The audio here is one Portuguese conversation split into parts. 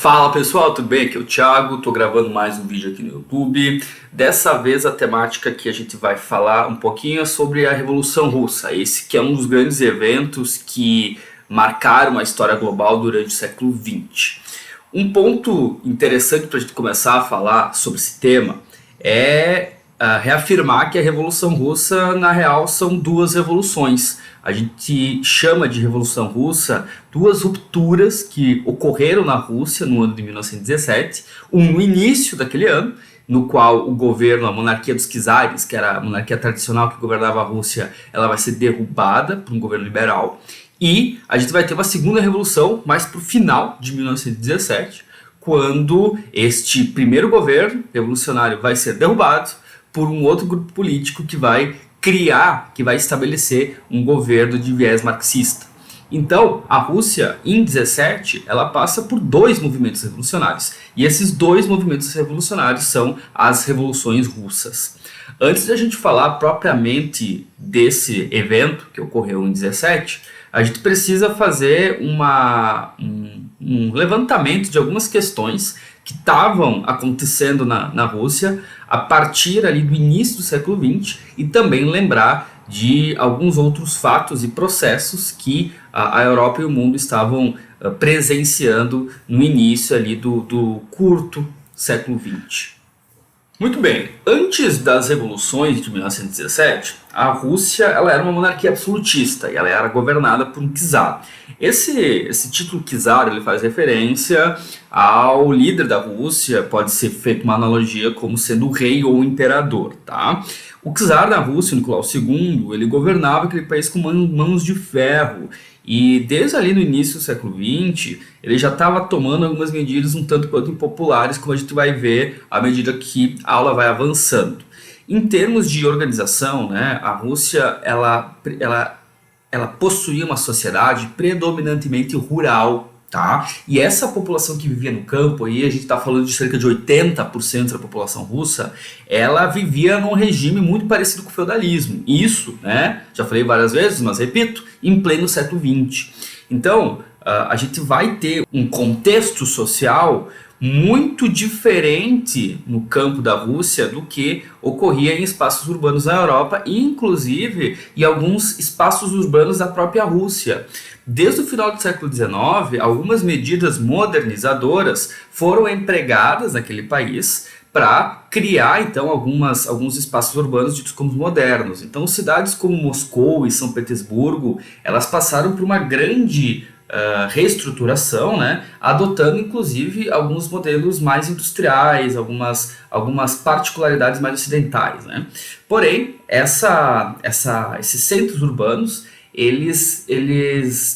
Fala pessoal, tudo bem? Aqui é o Thiago, tô gravando mais um vídeo aqui no YouTube. Dessa vez a temática que a gente vai falar um pouquinho é sobre a Revolução Russa. Esse que é um dos grandes eventos que marcaram a história global durante o século XX. Um ponto interessante para a gente começar a falar sobre esse tema é reafirmar que a Revolução Russa, na real, são duas revoluções. A gente chama de Revolução Russa duas rupturas que ocorreram na Rússia no ano de 1917, um no início daquele ano, no qual o governo, a monarquia dos czares, que era a monarquia tradicional que governava a Rússia, ela vai ser derrubada por um governo liberal, e a gente vai ter uma segunda revolução mais para o final de 1917, quando este primeiro governo revolucionário vai ser derrubado por um outro grupo político que vai estabelecer um governo de viés marxista. Então, a Rússia, em 17, ela passa por dois movimentos revolucionários. E esses dois movimentos revolucionários são as revoluções russas. Antes de a gente falar propriamente desse evento que ocorreu em 17, a gente precisa fazer um levantamento de algumas questões que estavam acontecendo na Rússia a partir ali do início do século XX e também lembrar de alguns outros fatos e processos que a Europa e o mundo estavam presenciando no início ali do curto século XX. Muito bem, antes das revoluções de 1917, a Rússia ela era uma monarquia absolutista e ela era governada por um czar. Esse título czar ele faz referência ao líder da Rússia, pode ser feita uma analogia como sendo o rei ou o imperador, tá? O czar da Rússia, Nicolau II, ele governava aquele país com mãos de ferro. E desde ali no início do século XX, ele já estava tomando algumas medidas um tanto quanto impopulares, como a gente vai ver à medida que a aula vai avançando. Em termos de organização, né, a Rússia ela possuía uma sociedade predominantemente rural, tá? E essa população que vivia no campo, aí a gente está falando de cerca de 80% da população russa, ela vivia num regime muito parecido com o feudalismo. Isso, né, já falei várias vezes, mas repito, em pleno século XX. Então, a gente vai ter um contexto social muito diferente no campo da Rússia do que ocorria em espaços urbanos na Europa, inclusive em alguns espaços urbanos da própria Rússia. Desde o final do século XIX, algumas medidas modernizadoras foram empregadas naquele país para criar então alguns espaços urbanos ditos como modernos. Então cidades como Moscou e São Petersburgo, elas passaram por uma grande reestruturação, né, adotando inclusive alguns modelos mais industriais, algumas particularidades mais ocidentais, né. Porém, esses centros urbanos, eles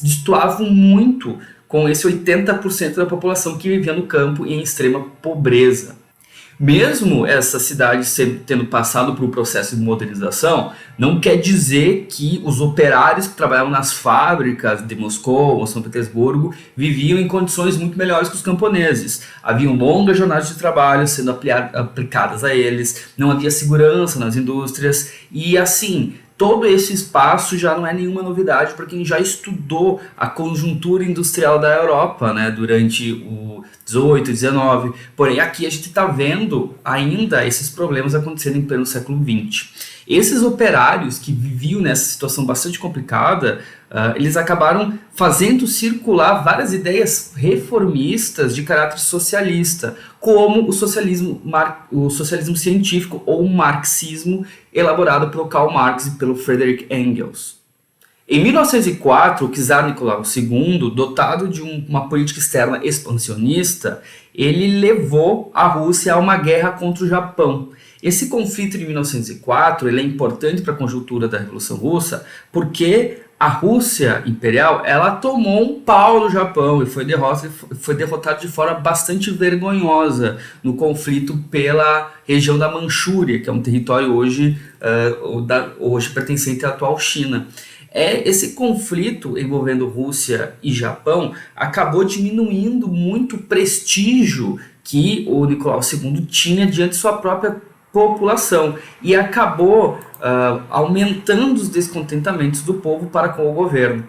destoavam muito com esse 80% da população que vivia no campo e em extrema pobreza. Mesmo essa cidade tendo passado por um processo de modernização, não quer dizer que os operários que trabalhavam nas fábricas de Moscou ou São Petersburgo viviam em condições muito melhores que os camponeses. Haviam longas jornadas de trabalho sendo aplicadas a eles, não havia segurança nas indústrias e assim, todo esse espaço já não é nenhuma novidade para quem já estudou a conjuntura industrial da Europa, né, durante o 18, 19. Porém, aqui a gente está vendo ainda esses problemas acontecendo em pleno século XX. Esses operários que viviam nessa situação bastante complicada, eles acabaram fazendo circular várias ideias reformistas de caráter socialista, como o socialismo científico ou o marxismo elaborado pelo Karl Marx e pelo Friedrich Engels. Em 1904, o czar Nicolau II, dotado de uma política externa expansionista, ele levou a Rússia a uma guerra contra o Japão. Esse conflito de 1904 ele é importante para a conjuntura da Revolução Russa porque a Rússia imperial ela tomou um pau no Japão e foi derrotada de forma bastante vergonhosa no conflito pela região da Manchúria, que é um território hoje pertencente à atual China. Esse conflito envolvendo Rússia e Japão acabou diminuindo muito o prestígio que o Nicolau II tinha diante de sua própria população e acabou aumentando os descontentamentos do povo para com o governo.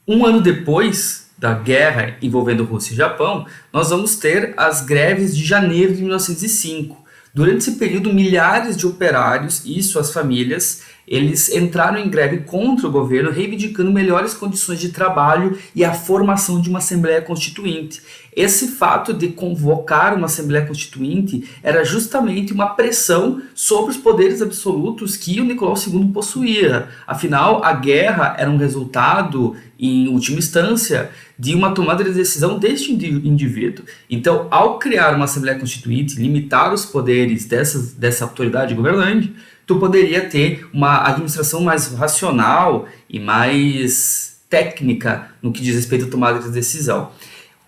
Um ano depois da guerra envolvendo Rússia e Japão, nós vamos ter as greves de janeiro de 1905. Durante esse período, milhares de operários e suas famílias, eles entraram em greve contra o governo, reivindicando melhores condições de trabalho e a formação de uma Assembleia Constituinte. Esse fato de convocar uma Assembleia Constituinte era justamente uma pressão sobre os poderes absolutos que o Nicolau II possuía. Afinal, a guerra era um resultado, em última instância, de uma tomada de decisão deste indivíduo. Então, ao criar uma Assembleia Constituinte, limitar os poderes dessa autoridade governante, tu poderia ter uma administração mais racional e mais técnica no que diz respeito à tomada de decisão.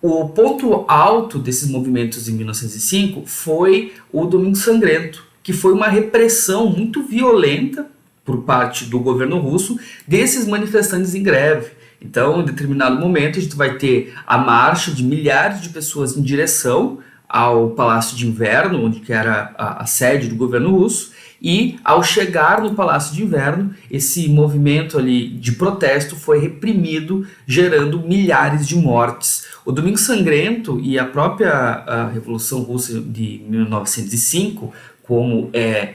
O ponto alto desses movimentos em 1905 foi o Domingo Sangrento, que foi uma repressão muito violenta por parte do governo russo desses manifestantes em greve. Então, em determinado momento, a gente vai ter a marcha de milhares de pessoas em direção ao Palácio de Inverno, onde que era a sede do governo russo, e ao chegar no Palácio de Inverno, esse movimento ali de protesto foi reprimido, gerando milhares de mortes. O Domingo Sangrento e a própria Revolução Russa de 1905, como é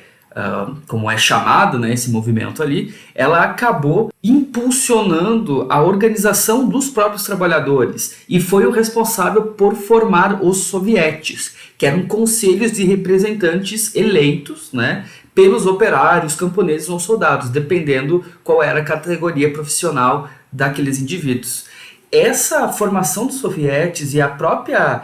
chamado, né, esse movimento ali, ela acabou impulsionando a organização dos próprios trabalhadores e foi o responsável por formar os sovietes, que eram conselhos de representantes eleitos, né, pelos operários, camponeses ou soldados, dependendo qual era a categoria profissional daqueles indivíduos. Essa formação dos sovietes e a própria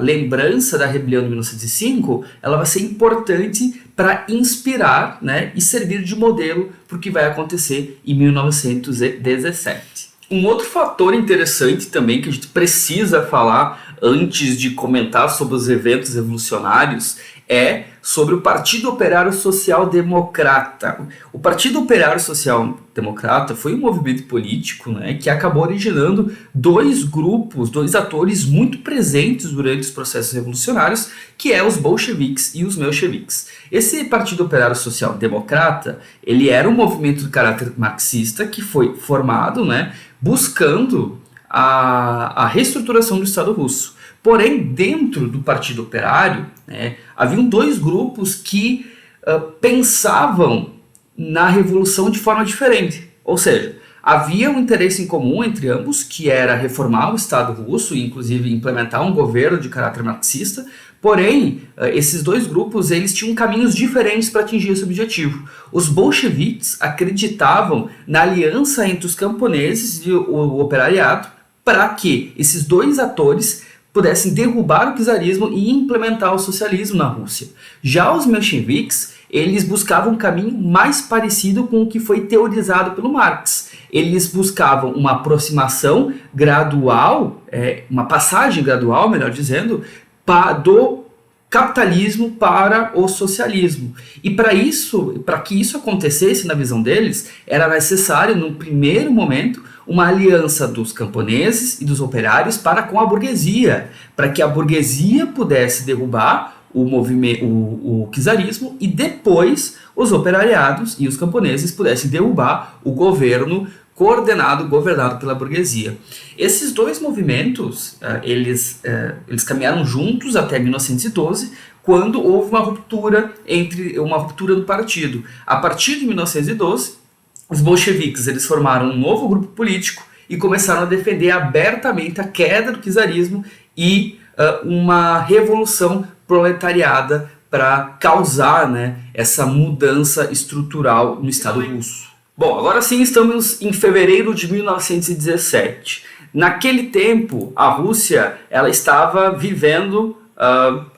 lembrança da rebelião de 1905, ela vai ser importante para inspirar, né, e servir de modelo para o que vai acontecer em 1917. Um outro fator interessante também que a gente precisa falar antes de comentar sobre os eventos revolucionários é sobre o Partido Operário Social Democrata. O Partido Operário Social Democrata foi um movimento político, né, que acabou originando dois grupos, dois atores muito presentes durante os processos revolucionários, que é os bolcheviques e os mencheviques. Esse Partido Operário Social Democrata, ele era um movimento de caráter marxista que foi formado, né, buscando a reestruturação do Estado russo. Porém, dentro do Partido Operário, né, haviam dois grupos que pensavam na revolução de forma diferente. Ou seja, havia um interesse em comum entre ambos, que era reformar o Estado russo e, inclusive, implementar um governo de caráter marxista. Porém, esses dois grupos eles tinham caminhos diferentes para atingir esse objetivo. Os bolcheviques acreditavam na aliança entre os camponeses e o operariado para que esses dois atores pudessem derrubar o czarismo e implementar o socialismo na Rússia. Já os mencheviques, eles buscavam um caminho mais parecido com o que foi teorizado pelo Marx. Eles buscavam uma aproximação gradual, uma passagem gradual, melhor dizendo, do capitalismo para o socialismo. E para que isso acontecesse na visão deles, era necessário, no primeiro momento, uma aliança dos camponeses e dos operários para com a burguesia, para que a burguesia pudesse derrubar o czarismo e depois os operariados e os camponeses pudessem derrubar o governo governado pela burguesia. Esses dois movimentos, eles caminharam juntos até 1912, quando houve uma ruptura do partido. A partir de 1912, os bolcheviques eles formaram um novo grupo político e começaram a defender abertamente a queda do czarismo e uma revolução proletariada para causar, né, essa mudança estrutural no Estado russo. Bom, agora sim estamos em fevereiro de 1917. Naquele tempo, a Rússia ela estava vivendo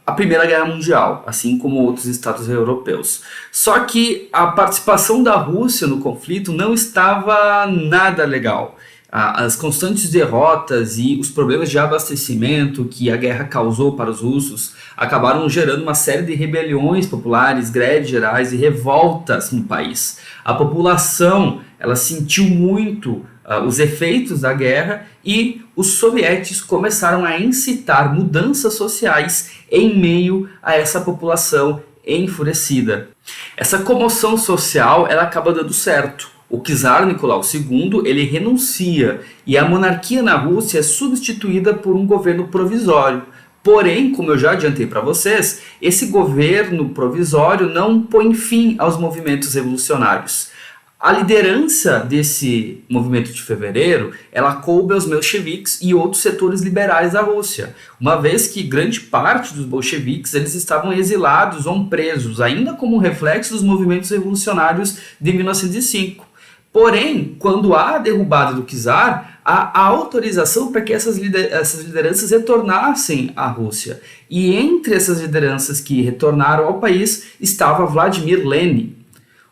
a Primeira Guerra Mundial, assim como outros estados europeus. Só que a participação da Rússia no conflito não estava nada legal. As constantes derrotas e os problemas de abastecimento que a guerra causou para os russos acabaram gerando uma série de rebeliões populares, greves gerais e revoltas no país. A população ela sentiu muito os efeitos da guerra e os sovietes começaram a incitar mudanças sociais em meio a essa população enfurecida. Essa comoção social ela acaba dando certo. O czar Nicolau II, ele renuncia e a monarquia na Rússia é substituída por um governo provisório. Porém, como eu já adiantei para vocês, esse governo provisório não põe fim aos movimentos revolucionários. A liderança desse movimento de fevereiro, ela coube aos mencheviques e outros setores liberais da Rússia, uma vez que grande parte dos bolcheviques eles estavam exilados ou presos, ainda como um reflexo dos movimentos revolucionários de 1905. Porém, quando há a derrubada do czar, há a autorização para que essas lideranças retornassem à Rússia. E entre essas lideranças que retornaram ao país estava Vladimir Lenin.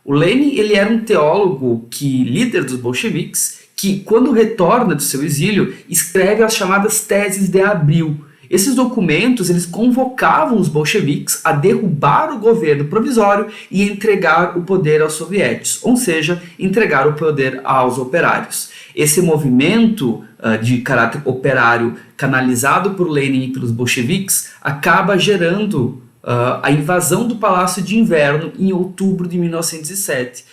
O Lenin ele era um teólogo líder dos bolcheviques, que quando retorna do seu exílio, escreve as chamadas Teses de Abril. Esses documentos eles convocavam os bolcheviques a derrubar o governo provisório e entregar o poder aos soviéticos, ou seja, entregar o poder aos operários. Esse movimento de caráter operário canalizado por Lenin e pelos bolcheviques acaba gerando a invasão do Palácio de Inverno em outubro de 1907.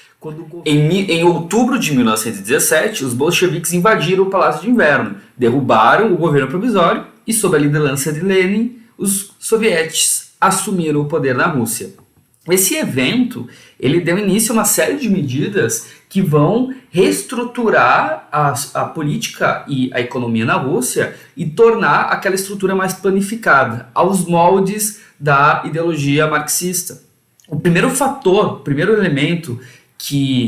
Em outubro de 1917, os bolcheviques invadiram o Palácio de Inverno, derrubaram o governo provisório e, sob a liderança de Lenin, os soviéticos assumiram o poder na Rússia. Esse evento ele deu início a uma série de medidas que vão reestruturar a política e a economia na Rússia e tornar aquela estrutura mais planificada, aos moldes da ideologia marxista. O primeiro fator, o primeiro elemento,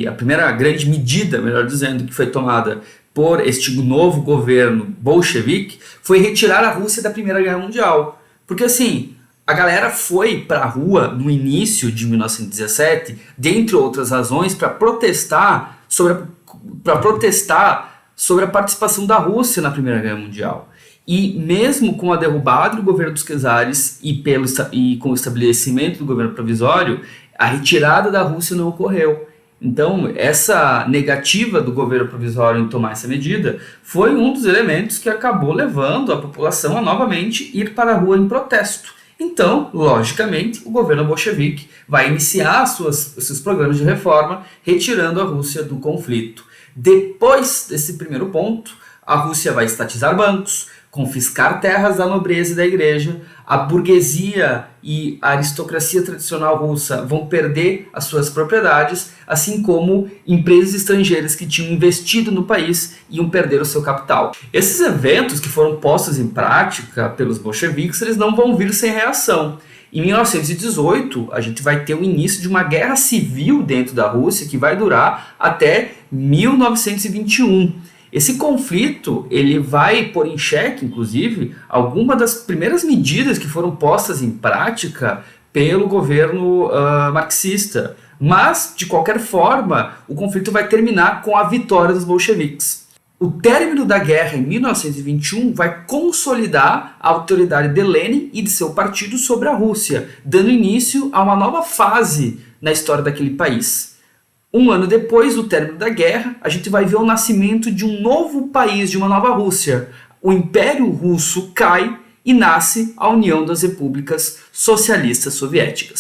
a primeira grande medida, melhor dizendo, que foi tomada por este novo governo bolchevique foi retirar a Rússia da Primeira Guerra Mundial. Porque assim, a galera foi para a rua no início de 1917, dentre outras razões, para protestar sobre a participação da Rússia na Primeira Guerra Mundial. E mesmo com a derrubada do governo dos czares e com o estabelecimento do governo provisório, a retirada da Rússia não ocorreu. Então, essa negativa do governo provisório em tomar essa medida foi um dos elementos que acabou levando a população a novamente ir para a rua em protesto. Então, logicamente, o governo bolchevique vai iniciar seus programas de reforma, retirando a Rússia do conflito. Depois desse primeiro ponto, a Rússia vai estatizar bancos, confiscar terras da nobreza e da igreja, a burguesia e a aristocracia tradicional russa vão perder as suas propriedades, assim como empresas estrangeiras que tinham investido no país iam perder o seu capital. Esses eventos que foram postos em prática pelos bolcheviques, eles não vão vir sem reação. Em 1918, a gente vai ter o início de uma guerra civil dentro da Rússia que vai durar até 1921. Esse conflito ele vai pôr em xeque, inclusive, algumas das primeiras medidas que foram postas em prática pelo governo marxista. Mas, de qualquer forma, o conflito vai terminar com a vitória dos bolcheviques. O término da guerra em 1921 vai consolidar a autoridade de Lenin e de seu partido sobre a Rússia, dando início a uma nova fase na história daquele país. Um ano depois do término da guerra, a gente vai ver o nascimento de um novo país, de uma nova Rússia. O Império Russo cai e nasce a União das Repúblicas Socialistas Soviéticas.